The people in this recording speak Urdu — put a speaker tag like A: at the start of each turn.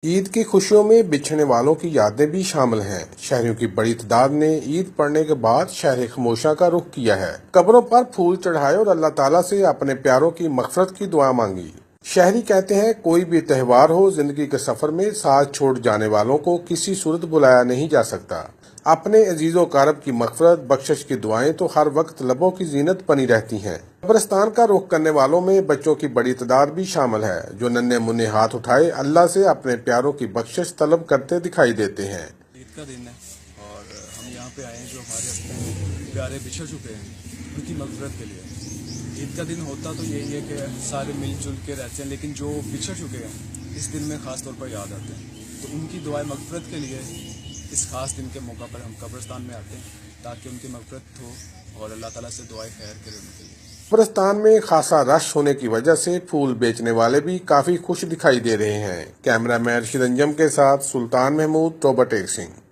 A: عید کی خوشیوں میں بچھڑنے والوں کی یادیں بھی شامل ہیں۔ شہریوں کی بڑی تعداد نے عید پڑھنے کے بعد شہر خموشاں کا رخ کیا ہے، قبروں پر پھول چڑھائے اور اللہ تعالیٰ سے اپنے پیاروں کی مغفرت کی دعا مانگی۔ شہری کہتے ہیں کوئی بھی تہوار ہو، زندگی کے سفر میں ساتھ چھوڑ جانے والوں کو کسی صورت بلایا نہیں جا سکتا۔ اپنے عزیز و اقارب کی مغفرت بخشش کی دعائیں تو ہر وقت لبوں کی زینت بنی رہتی ہیں۔ قبرستان کا رخ کرنے والوں میں بچوں کی بڑی تعداد بھی شامل ہے، جو ننھے منھے ہاتھ اٹھائے اللہ سے اپنے پیاروں کی بخشش طلب کرتے دکھائی دیتے ہیں۔
B: عید کا دن ہے اور ہم یہاں پہ آئے ہیں جو ہمارے اپنے پیارے بچھڑ چکے ہیں ان کی مغفرت کے لیے۔ عید کا دن ہوتا تو یہی ہے کہ سارے مل جل کے رہتے ہیں، لیکن جو بچھڑ چکے ہیں اس دن میں خاص طور پر یاد آتے ہیں، تو ان کی دعائیں مغفرت کے لیے اس خاص دن کے موقع پر ہم قبرستان میں آتے ہیں تاکہ ان کی مغفرت ہو اور اللہ تعالیٰ سے دعائیں خیر کرے ان کے لیے۔
A: قبرستان میں خاصا رش ہونے کی وجہ سے پھول بیچنے والے بھی کافی خوش دکھائی دے رہے ہیں۔ کیمرہ مین رشید انجم کے ساتھ سلطان محمود، توبہ ٹیک سنگھ۔